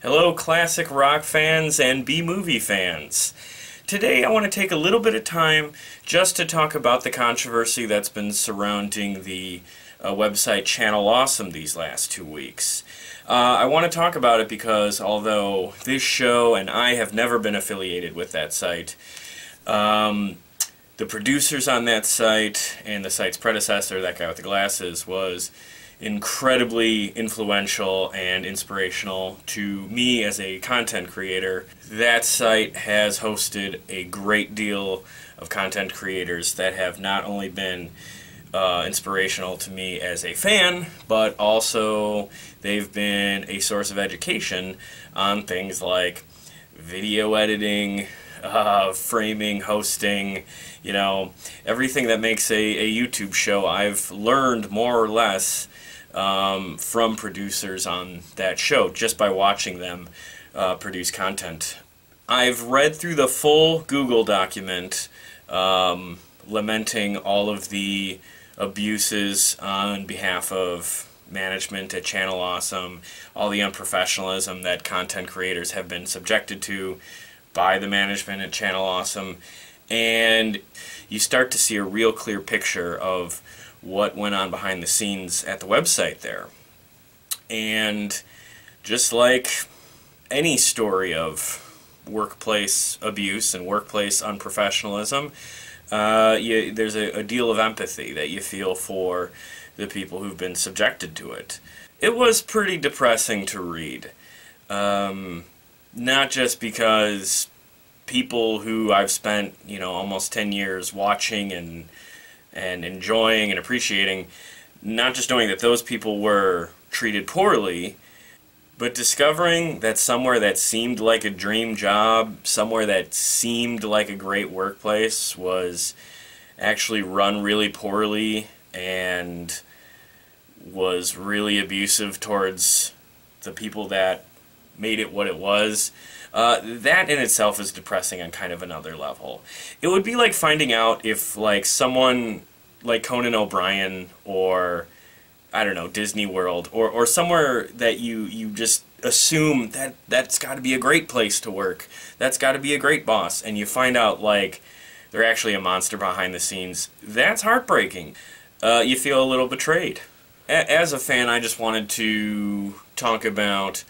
Hello, classic rock fans and B-movie fans. Today I want to take a little bit of time just to talk about the controversy that's been surrounding the website Channel Awesome these last 2 weeks. I want to talk about it because although this show and I have never been affiliated with that site, the producers on that site and the site's predecessor, that guy with the glasses, was incredibly influential and inspirational to me as a content creator. That site has hosted a great deal of content creators that have not only been inspirational to me as a fan, but also they've been a source of education on things like video editing, framing, hosting, everything that makes a YouTube show. I've learned more or less from producers on that show just by watching them produce content. I've read through the full Google document lamenting all of the abuses on behalf of management at Channel Awesome, all the unprofessionalism that content creators have been subjected to by the management at Channel Awesome, and you start to see a real clear picture of what went on behind the scenes at the website there. And just like any story of workplace abuse and workplace unprofessionalism, there's a deal of empathy that you feel for the people who've been subjected to it. It was pretty depressing to read. Not just because people who I've spent, almost 10 years watching and enjoying and appreciating, not just knowing that those people were treated poorly, but discovering that somewhere that seemed like a dream job, somewhere that seemed like a great workplace, was actually run really poorly and was really abusive towards the people that made it what it was. That in itself is depressing on kind of another level. It would be like finding out if someone like Conan O'Brien or, I don't know, Disney World or somewhere that you just assume that's got to be a great place to work, that's got to be a great boss, and you find out they're actually a monster behind the scenes. That's heartbreaking. You feel a little betrayed. As a fan, I just wanted to talk about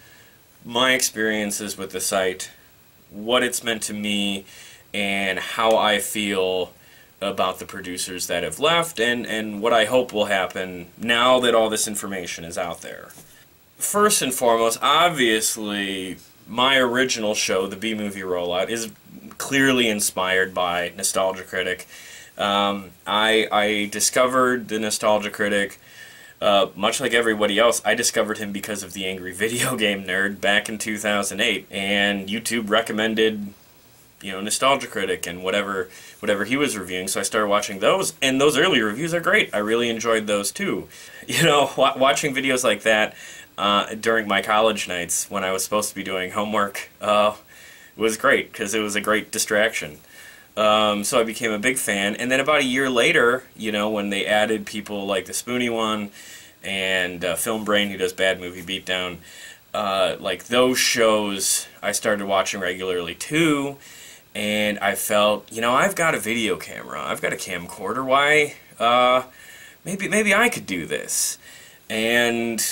my experiences with the site, what it's meant to me, and how I feel about the producers that have left, and what I hope will happen now that all this information is out there. First and foremost, obviously, my original show, the B-Movie Rollout, is clearly inspired by Nostalgia Critic. I discovered the Nostalgia Critic much like everybody else. I discovered him because of the Angry Video Game Nerd back in 2008, and YouTube recommended, Nostalgia Critic and whatever he was reviewing, so I started watching those, and those early reviews are great. I really enjoyed those too. Watching videos like that during my college nights when I was supposed to be doing homework was great, because it was a great distraction. So I became a big fan, and then about a year later, when they added people like the Spoony one and Film Brain, who does Bad Movie Beatdown, those shows I started watching regularly too, and I felt, I've got a video camera, I've got a camcorder, why, maybe I could do this. And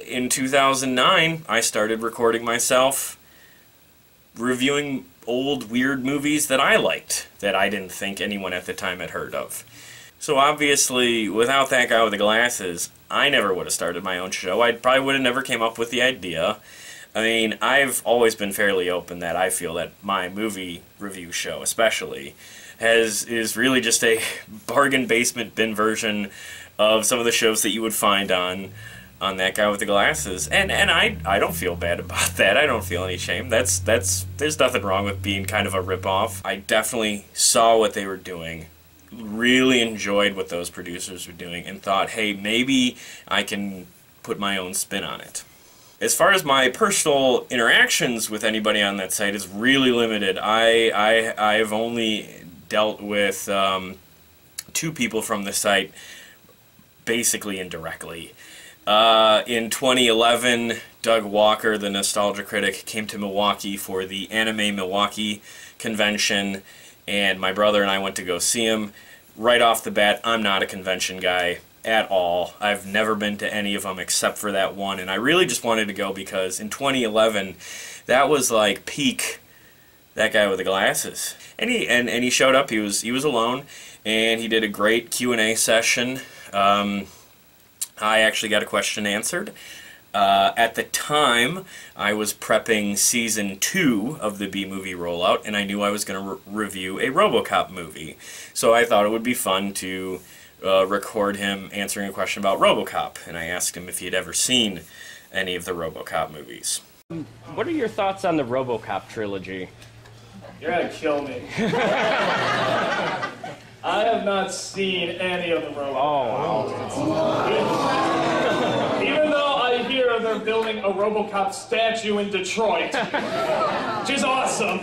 in 2009, I started recording myself reviewing old weird movies that I liked, that I didn't think anyone at the time had heard of. So obviously, without that guy with the glasses, I never would have started my own show. I probably would have never came up with the idea. I mean, I've always been fairly open that I feel that my movie review show, especially, is really just a bargain basement bin version of some of the shows that you would find on that guy with the glasses, and I don't feel bad about that. I don't feel any shame. There's nothing wrong with being kind of a ripoff. I definitely saw what they were doing, really enjoyed what those producers were doing, and thought, hey, maybe I can put my own spin on it. As far as my personal interactions with anybody on that site is really limited. I've only dealt with 2 people from the site, basically indirectly. In 2011, Doug Walker, the nostalgia critic, came to Milwaukee for the Anime Milwaukee convention, and my brother and I went to go see him. Right off the bat, I'm not a convention guy at all. I've never been to any of them except for that one, and I really just wanted to go because in 2011, that was like peak That Guy with the Glasses. And he showed up. He was alone, and he did a great Q&A session. I actually got a question answered. At the time, I was prepping Season 2 of the B-Movie rollout, and I knew I was going to review a RoboCop movie. So I thought it would be fun to record him answering a question about RoboCop, and I asked him if he had ever seen any of the RoboCop movies. What are your thoughts on the RoboCop trilogy? You're gonna kill me. I have not seen any of the RoboCop. Oh, wow. Even though I hear they're building a RoboCop statue in Detroit, which is awesome,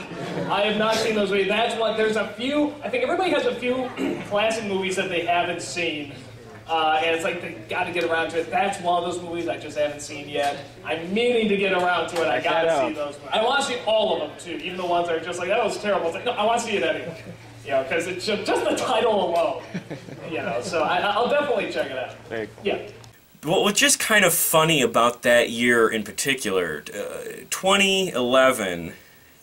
I have not seen those movies. That's what, there's a few, I think everybody has a few classic movies that they haven't seen. And it's like, they gotta get around to it. That's one of those movies I just haven't seen yet. I'm meaning to get around to it. I gotta see those movies. I wanna see all of them, too. Even the ones that are just like, that was terrible. It's like, no, I wanna see it anyway. You know, because it's just the title alone. You know, so I'll definitely check it out. Yeah. What was just kind of funny about that year in particular, 2011,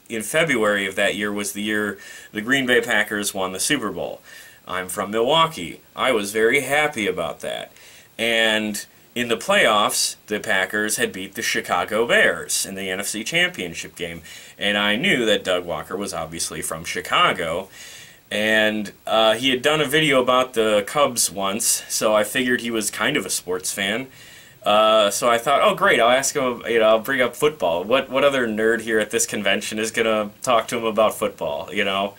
in February of that year, was the year the Green Bay Packers won the Super Bowl. I'm from Milwaukee. I was very happy about that. And in the playoffs, the Packers had beat the Chicago Bears in the NFC Championship game. And I knew that Doug Walker was obviously from Chicago. And he had done a video about the Cubs once, so I figured he was kind of a sports fan. So I thought, oh great, I'll ask him, I'll bring up football. What other nerd here at this convention is going to talk to him about football, you know?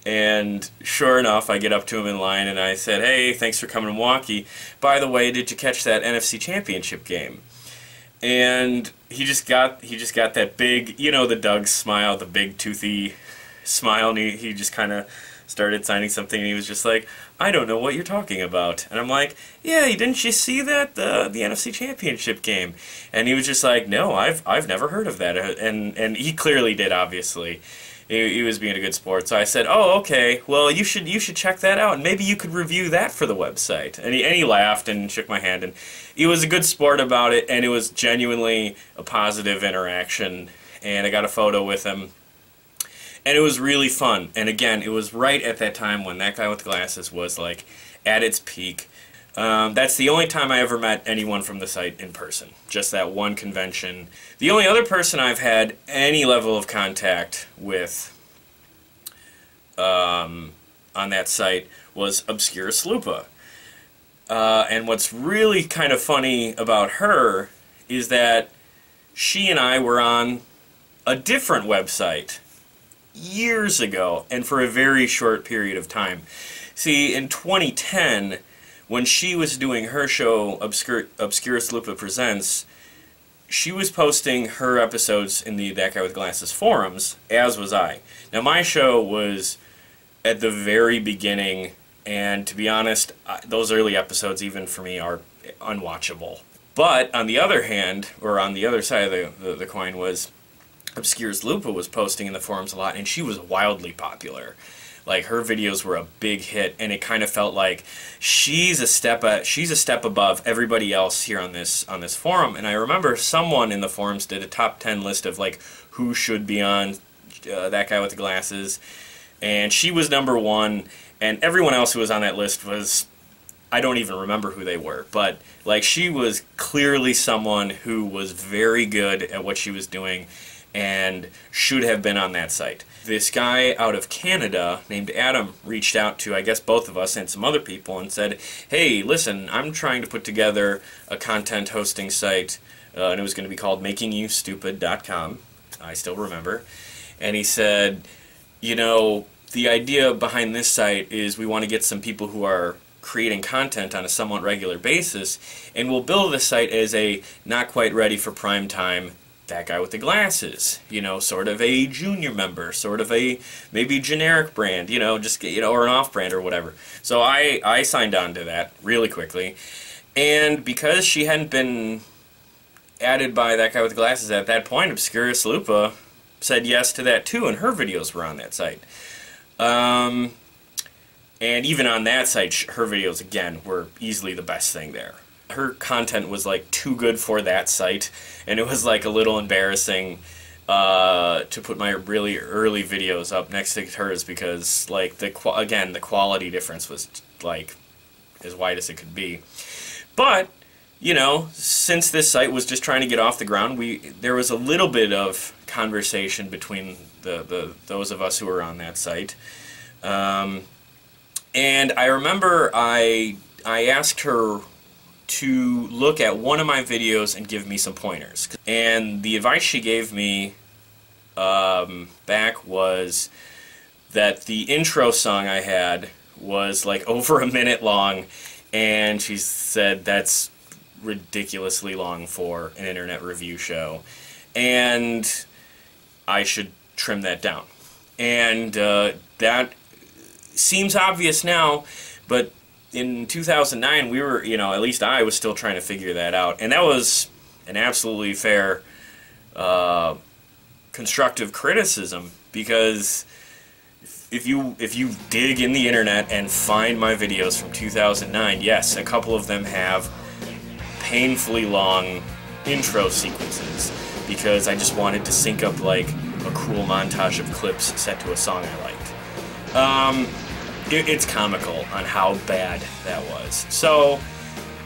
And sure enough, I get up to him in line and I said, hey, thanks for coming to Milwaukee. By the way, did you catch that NFC Championship game? And he just got that big, you know, the Doug smile, the big toothy smile, and he just kind of started signing something, and he was just like, I don't know what you're talking about. And I'm like, yeah, didn't you see that, the NFC Championship game? And he was just like, no, I've never heard of that. And he clearly did, obviously. He was being a good sport. So I said, oh, okay, well, you should check that out, and maybe you could review that for the website. And he laughed and shook my hand, and he was a good sport about it, and it was genuinely a positive interaction. And I got a photo with him. And it was really fun. And again, it was right at that time when That Guy with the Glasses was like at its peak. That's the only time I ever met anyone from the site in person. Just that one convention. The only other person I've had any level of contact with on that site was Obscura Slupa. And what's really kind of funny about her is that she and I were on a different website years ago, and for a very short period of time. See, in 2010, when she was doing her show, Obscura Slupa Presents, she was posting her episodes in the That Guy with Glasses forums, as was I. Now, my show was at the very beginning, and to be honest, those early episodes, even for me, are unwatchable. But, on the other hand, or on the other side of the coin, was Obscura Slupa was posting in the forums a lot, and she was wildly popular. Like, her videos were a big hit, and it kind of felt like she's a step above everybody else here on this forum. And I remember someone in the forums did a top 10 list of like who should be on That Guy with the Glasses, and she was number one. And everyone else who was on that list was, I don't even remember who they were, but like she was clearly someone who was very good at what she was doing and should have been on that site. This guy out of Canada named Adam reached out to, I guess, both of us and some other people and said, hey, listen, I'm trying to put together a content hosting site, and it was going to be called MakingYouStupid.com. I still remember. And he said, you know, the idea behind this site is we want to get some people who are creating content on a somewhat regular basis, and we'll build the site as a not quite ready for prime time That Guy with the Glasses, you know, sort of a junior member, sort of a maybe generic brand, you know, just, you know, or an off-brand or whatever. So I signed on to that really quickly, and because she hadn't been added by that guy with the glasses. At that point, Obscurus Lupa said yes to that too, and her videos were on that site. And even on that site, her videos, again, were easily the best thing there. Her content was like too good for that site, and it was like a little embarrassing to put my really early videos up next to hers, because like the quality difference was like as wide as it could be. But you know, since this site was just trying to get off the ground, there was a little bit of conversation between those of us who were on that site. And I remember I asked her to look at one of my videos and give me some pointers. And the advice she gave me back was that the intro song I had was like over a minute long, and she said that's ridiculously long for an internet review show, and I should trim that down. And that seems obvious now, but in 2009 we were, you know, at least I was still trying to figure that out, and that was an absolutely fair constructive criticism, because if you dig in the internet and find my videos from 2009, yes, a couple of them have painfully long intro sequences, because I just wanted to sync up like a cool montage of clips set to a song I liked. It's comical on how bad that was. So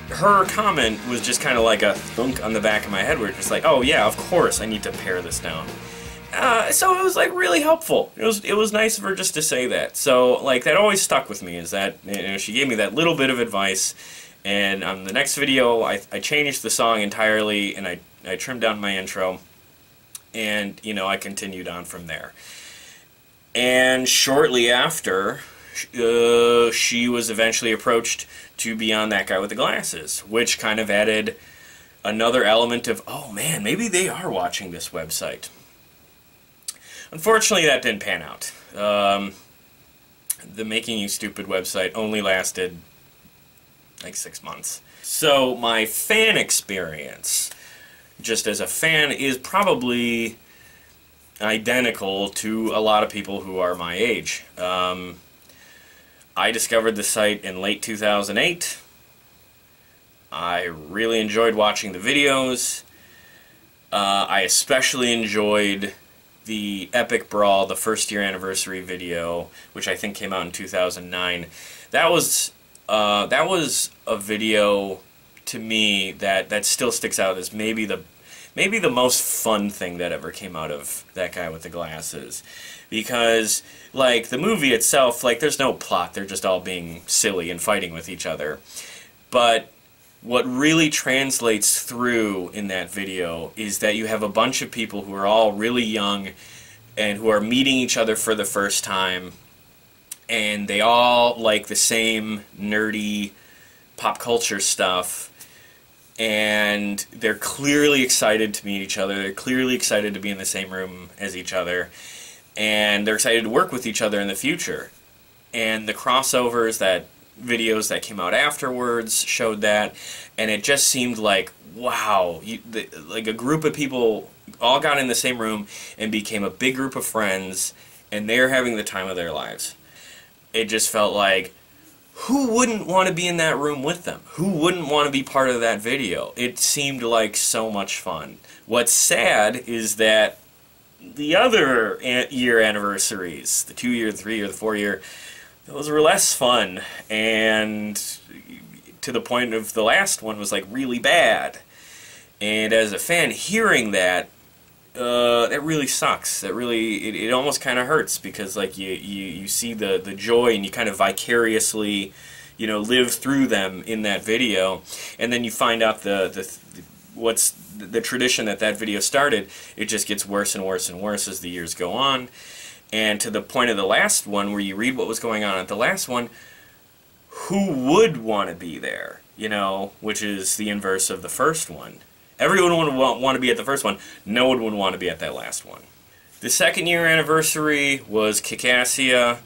her comment was just kind of like a thunk on the back of my head, where it's just like, oh yeah, of course I need to pare this down. So it was like really helpful. It was nice of her just to say that. So like that always stuck with me, is that, you know, she gave me that little bit of advice. And on the next video, I changed the song entirely, and I trimmed down my intro, and, you know, I continued on from there. And shortly after, she was eventually approached to be on That Guy with the Glasses, which kind of added another element of, oh man, maybe they are watching this website. Unfortunately, that didn't pan out. The Making You Stupid website only lasted like 6 months. So my fan experience, just as a fan, is probably identical to a lot of people who are my age. I discovered the site in late 2008. I really enjoyed watching the videos. I especially enjoyed the Epic Brawl, the first year anniversary video, which I think came out in 2009. That was a video to me that still sticks out as maybe the most fun thing that ever came out of That Guy with the Glasses, because like the movie itself, like there's no plot, they're just all being silly and fighting with each other. But what really translates through in that video is that you have a bunch of people who are all really young and who are meeting each other for the first time, and they all like the same nerdy pop culture stuff, and they're clearly excited to meet each other, they're clearly excited to be in the same room as each other, and they're excited to work with each other in the future. And the crossovers, videos that came out afterwards showed that, and it just seemed like, wow, like a group of people all got in the same room and became a big group of friends, and they're having the time of their lives. It just felt like, who wouldn't want to be in that room with them? Who wouldn't want to be part of that video? It seemed like so much fun. What's sad is that the other year anniversaries, the 2-year, the 3-year, the 4-year, those were less fun, and to the point of the last one was like really bad. And as a fan, hearing that, that really sucks. That really, it almost kind of hurts, because like you see the joy, and you kind of vicariously, you know, live through them in that video, and then you find out what's the tradition that video started. It just gets worse and worse and worse as the years go on. And to the point of the last one, where you read what was going on at the last one, who would want to be there? You know, which is the inverse of the first one. Everyone would want to be at the first one. No one would want to be at that last one. The 2nd year anniversary was Kikassia,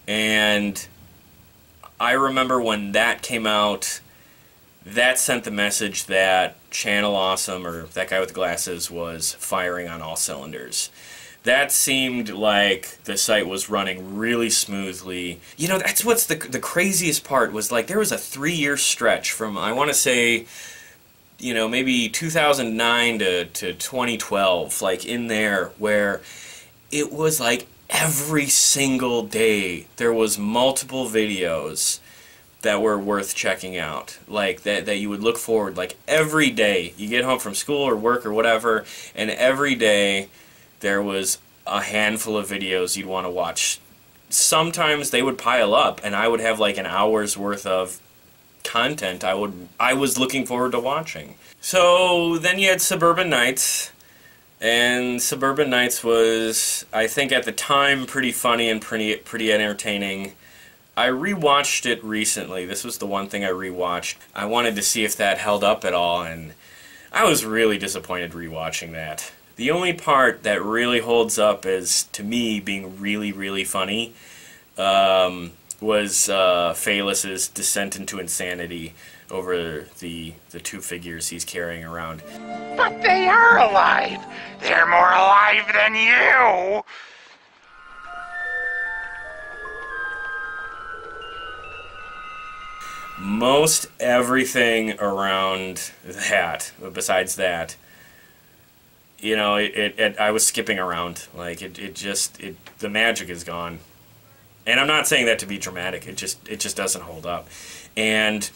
and I remember when that came out, that sent the message that Channel Awesome, or that guy with the glasses, was firing on all cylinders. That seemed like the site was running really smoothly. You know, that's what's the craziest part was, like, there was a 3-year stretch from, I want to say, you know, maybe 2009 to 2012, like, in there, where it was like every single day there was multiple videos that were worth checking out, like that you would look forward, like every day you get home from school or work or whatever, and every day there was a handful of videos you'd want to watch. Sometimes they would pile up and I would have like an hour's worth of content I was looking forward to watching. So then you had Suburban Nights, and Suburban Nights was, I think at the time, pretty funny and pretty entertaining. I rewatched it recently. This was the one thing I rewatched. I wanted to see if that held up at all, and I was really disappointed rewatching that. The only part that really holds up as, to me, being really, really funny was Phalus's descent into insanity over the two figures he's carrying around. But they are alive! They're more alive than you! Most everything around that, besides that, you know, I was skipping around. Like, the magic is gone. And I'm not saying that to be dramatic. It just doesn't hold up. And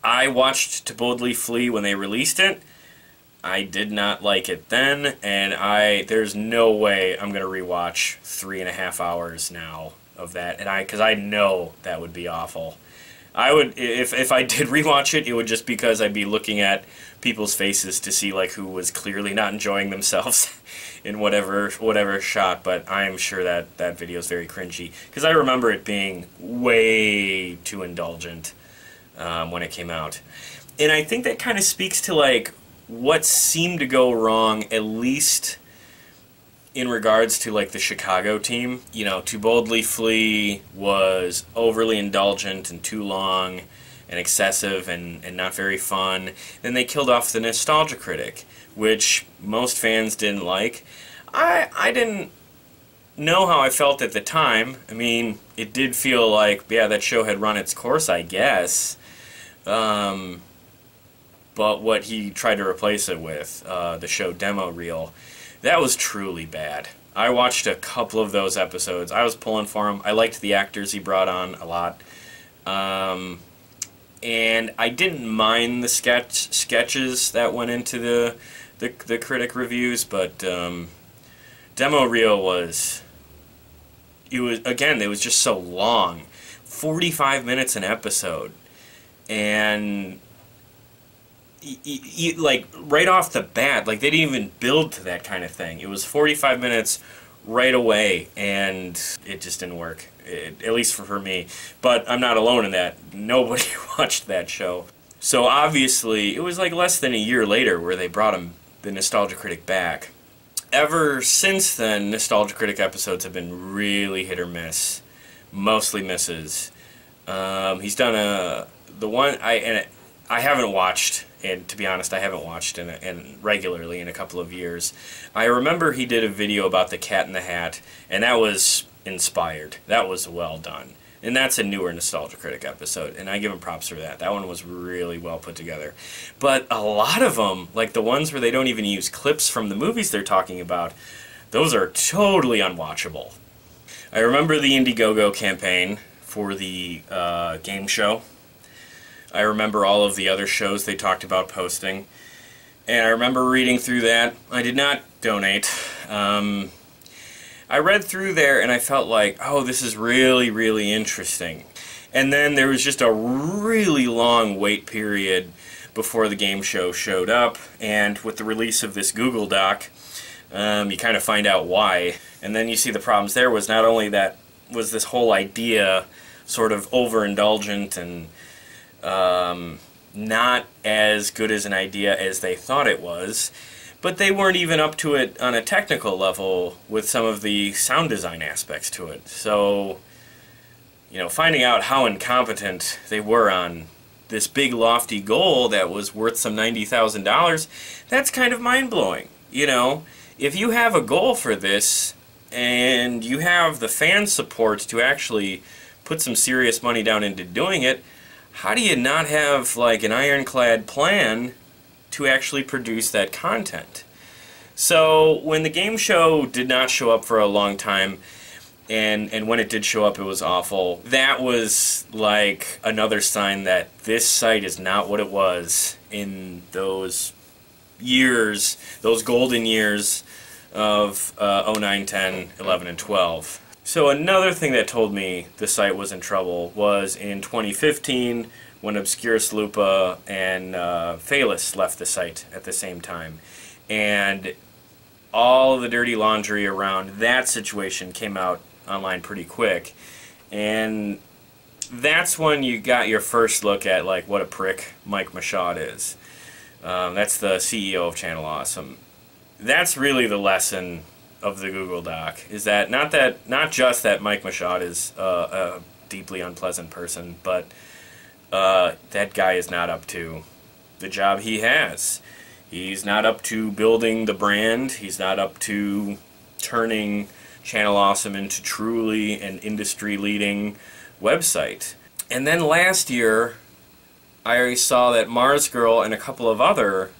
I watched To Boldly Flee when they released it. I did not like it then, and there's no way I'm going to rewatch 3.5 hours now of that, and because I know that would be awful. I would, if I did rewatch it, it would just because I'd be looking at people's faces to see like who was clearly not enjoying themselves in whatever shot. But I am sure that video is very cringy because I remember it being way too indulgent when it came out, and I think that kind of speaks to like what seemed to go wrong, at least in regards to like the Chicago team. You know, To Boldly Flee was overly indulgent and too long and excessive and not very fun. Then they killed off the Nostalgia Critic, which most fans didn't like. I didn't know how I felt at the time. I mean, it did feel like, yeah, that show had run its course, I guess. But what he tried to replace it with, the show demo reel, that was truly bad. I watched a couple of those episodes. I was pulling for him. I liked the actors he brought on a lot. And I didn't mind the sketches that went into the critic reviews, but demo reel was just so long. 45 minutes an episode. And like right off the bat, like they didn't even build to that kind of thing. It was 45 minutes right away, and it just didn't work, at least for me. But I'm not alone in that. Nobody watched that show. So obviously, it was like less than a year later where they brought the Nostalgia Critic back. Ever since then, Nostalgia Critic episodes have been really hit or miss, mostly misses. He's done the one I haven't watched. And to be honest, I haven't watched in regularly in a couple of years. I remember he did a video about the Cat in the Hat, and that was inspired. That was well done. And that's a newer Nostalgia Critic episode, and I give him props for that. That one was really well put together. But a lot of them, like the ones where they don't even use clips from the movies they're talking about, those are totally unwatchable. I remember the Indiegogo campaign for the game show. I remember all of the other shows they talked about posting, and I remember reading through that. I did not donate. I read through there and I felt like, oh, this is really, really interesting. And then there was just a really long wait period before the game show showed up, and with the release of this Google Doc, you kind of find out why. And then you see the problems there was not only that was this whole idea sort of overindulgent and not as good as an idea as they thought it was, but they weren't even up to it on a technical level with some of the sound design aspects to it. So, you know, finding out how incompetent they were on this big lofty goal that was worth some $90,000, that's kind of mind-blowing. You know, if you have a goal for this and you have the fan support to actually put some serious money down into doing it, how do you not have like an ironclad plan to actually produce that content? So when the game show did not show up for a long time, and when it did show up, it was awful. That was like another sign that this site is not what it was in those years, those golden years of 09, 10, 11, and 12. So another thing that told me the site was in trouble was in 2015 when Obscurus Lupa and Phalis left the site at the same time. And all of the dirty laundry around that situation came out online pretty quick, and that's when you got your first look at like what a prick Mike Michaud is. That's the CEO of Channel Awesome. That's really the lesson of the Google Doc, is that not just that Mike Michaud is a deeply unpleasant person, but that guy is not up to the job he has. He's not up to building the brand. He's not up to turning Channel Awesome into truly an industry-leading website. And then last year, I saw that Mars Girl and a couple of other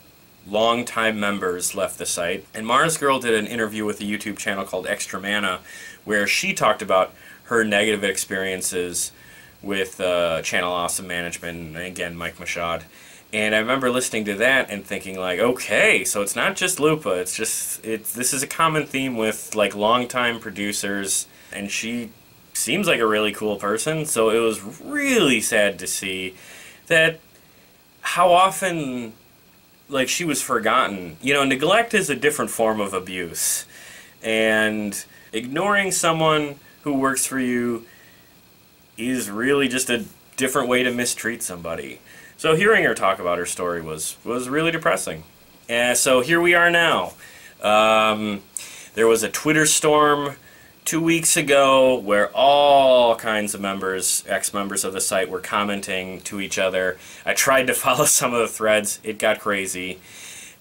long-time members left the site. And Mars Girl did an interview with a YouTube channel called Extra Mana, where she talked about her negative experiences with Channel Awesome management, and again, Mike Michaud. And I remember listening to that and thinking like, okay, so it's not just Lupa, this is a common theme with like longtime producers, and she seems like a really cool person, so it was really sad to see that how often like she was forgotten. You know, neglect is a different form of abuse, and ignoring someone who works for you is really just a different way to mistreat somebody. So hearing her talk about her story was really depressing. And so here we are now. There was a Twitter storm 2 weeks ago where all kinds of members, ex-members of the site, were commenting to each other. I tried to follow some of the threads. It got crazy.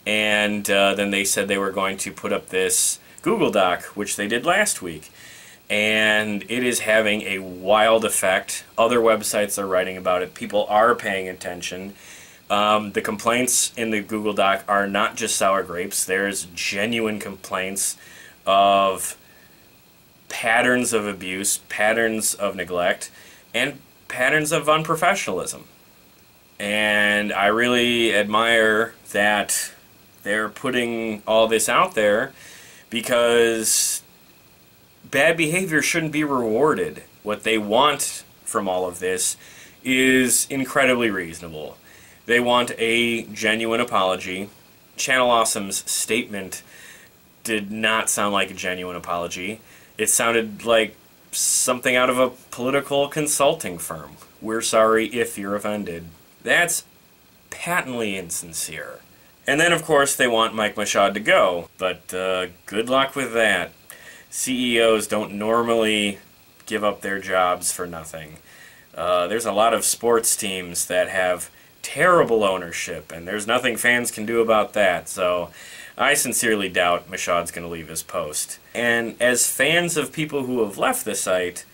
And then they said they were going to put up this Google Doc, which they did last week. And it is having a wild effect. Other websites are writing about it. People are paying attention. The complaints in the Google Doc are not just sour grapes. There's genuine complaints of patterns of abuse, patterns of neglect, and patterns of unprofessionalism. And I really admire that they're putting all this out there, because bad behavior shouldn't be rewarded. What they want from all of this is incredibly reasonable. They want a genuine apology. Channel Awesome's statement did not sound like a genuine apology. It sounded like something out of a political consulting firm. We're sorry if you're offended. That's patently insincere. And then, of course, they want Mike Michaud to go. But good luck with that. CEOs don't normally give up their jobs for nothing. There's a lot of sports teams that have terrible ownership, and there's nothing fans can do about that. So I sincerely doubt Michaud's going to leave his post. And as fans of people who have left the site,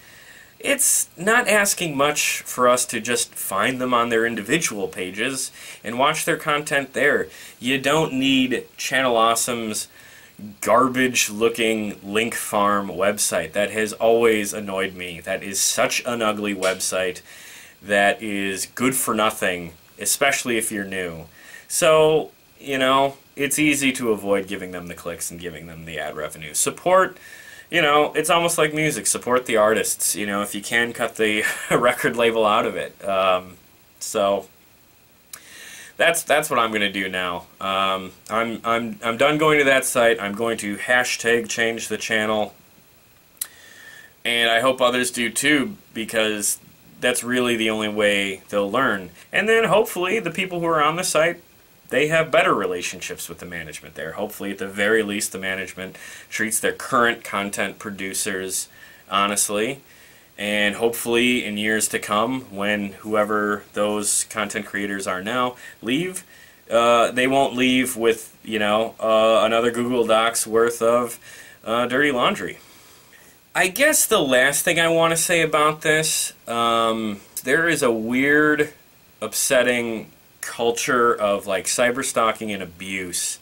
it's not asking much for us to just find them on their individual pages and watch their content there. You don't need Channel Awesome's garbage-looking link farm website. That has always annoyed me. That is such an ugly website that is good for nothing, especially if you're new. So, you know, it's easy to avoid giving them the clicks and giving them the ad revenue. Support, you know, it's almost like music. Support the artists. You know, if you can, cut the record label out of it. So that's what I'm going to do now. I'm done going to that site. I'm going to hashtag change the channel, and I hope others do too, because that's really the only way they'll learn. And then hopefully the people who are on the site, they have better relationships with the management there. Hopefully, at the very least, the management treats their current content producers honestly, And hopefully in years to come, when whoever those content creators are now leave, they won't leave with, another Google Docs worth of dirty laundry. I guess the last thing I want to say about this, there is a weird, upsetting culture of like cyberstalking and abuse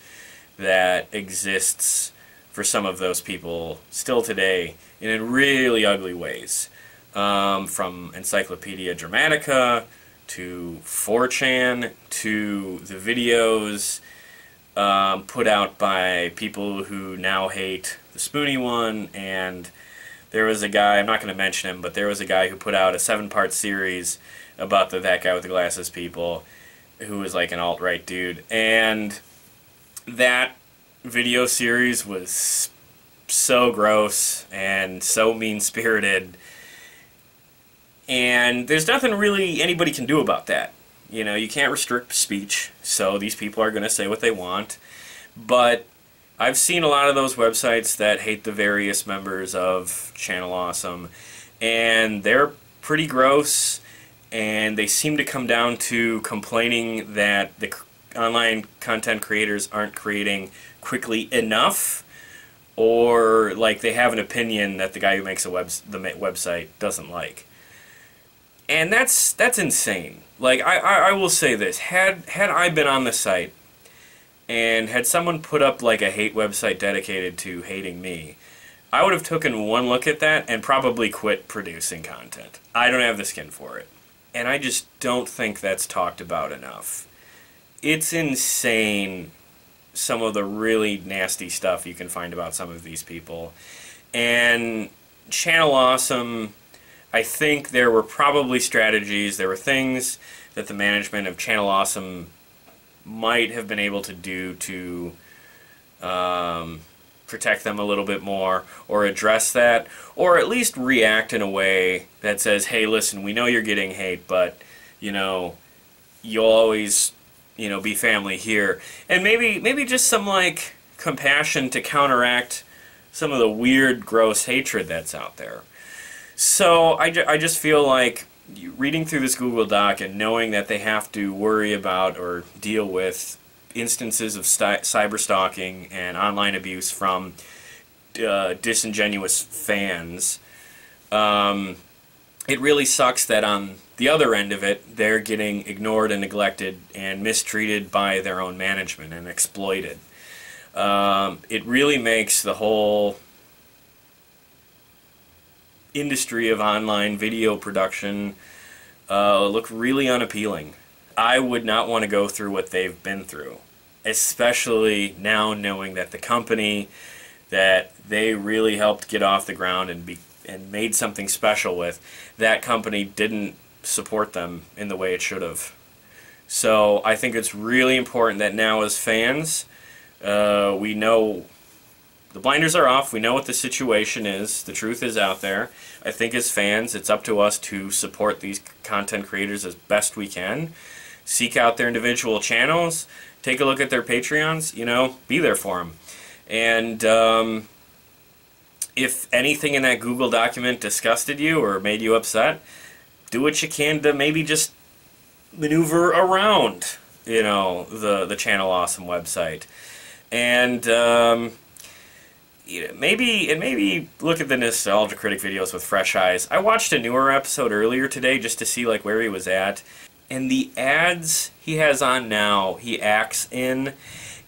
that exists for some of those people still today in really ugly ways. From Encyclopedia Dramatica to 4chan to the videos put out by people who now hate the Spoonie one. And there was a guy, I'm not going to mention him, but there was a guy who put out a 7-part series about that guy with the glasses people who was like an alt-right dude. And that video series was so gross and so mean-spirited. And there's nothing really anybody can do about that. You can't restrict speech, so these people are going to say what they want. But I've seen a lot of those websites that hate the various members of Channel Awesome, and they're pretty gross, and they seem to come down to complaining that the online content creators aren't creating quickly enough, or like they have an opinion that the guy who makes the website doesn't like. And that's insane. Like, I will say this. Had I been on the site and had someone put up like a hate website dedicated to hating me, I would have taken one look at that and probably quit producing content. I don't have the skin for it. And I just don't think that's talked about enough. It's insane, some of the really nasty stuff you can find about some of these people. And Channel Awesome, I think there were probably strategies, there were things that the management of Channel Awesome might have been able to do to protect them a little bit more, or address that, or at least react in a way that says, hey, listen, we know you're getting hate, but, you'll always, be family here. And maybe just some, like, compassion to counteract some of the weird, gross hatred that's out there. So I just feel like reading through this Google Doc and knowing that they have to worry about or deal with instances of cyberstalking and online abuse from disingenuous fans, it really sucks that on the other end of it, they're getting ignored and neglected and mistreated by their own management and exploited. It really makes the whole industry of online video production look really unappealing. I would not want to go through what they've been through, especially now knowing that the company that they really helped get off the ground and made something special with, that company didn't support them in the way it should have. So I think it's really important that now as fans, we know the blinders are off, we know what the situation is, the truth is out there. I think as fans, it's up to us to support these content creators as best we can. Seek out their individual channels, take a look at their Patreons, be there for them. And if anything in that Google document disgusted you or made you upset, do what you can to maybe just maneuver around, the Channel Awesome website. And maybe look at the Nostalgia Critic videos with fresh eyes. I watched a newer episode earlier today just to see like where he was at. And the ads he has on now, he acts in,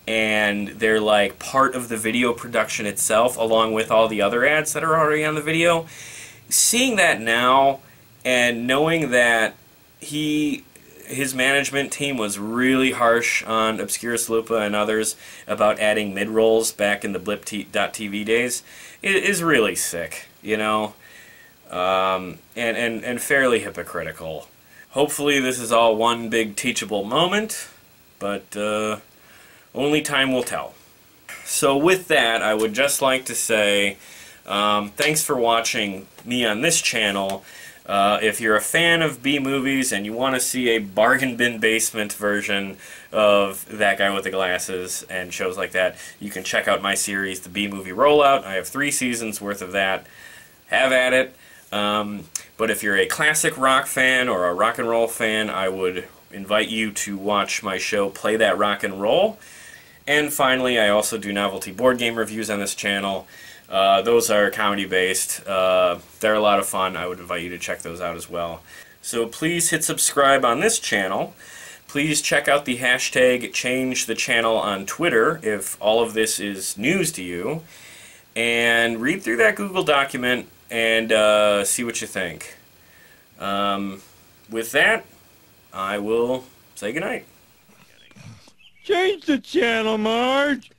and they're like part of the video production itself, along with all the other ads that are already on the video. Seeing that now, and knowing that his management team was really harsh on Obscurus Lupa and others about adding mid-rolls back in the Blip.tv days, it is really sick, and fairly hypocritical. Hopefully this is all one big teachable moment, but only time will tell. So with that, I would just like to say thanks for watching me on this channel. If you're a fan of B-movies and you want to see a bargain bin basement version of That Guy with the Glasses and shows like that, you can check out my series, The B-Movie Rollout. I have 3 seasons worth of that. Have at it. But if you're a classic rock fan or a rock and roll fan, I would invite you to watch my show Play That Rock and Roll. And finally, I also do novelty board game reviews on this channel. Those are comedy-based. They're a lot of fun. I would invite you to check those out as well. So please hit subscribe on this channel. Please check out the hashtag #ChangeTheChannel on Twitter if all of this is news to you. And read through that Google document and see what you think. With that, I will say goodnight. Change the channel, Marge!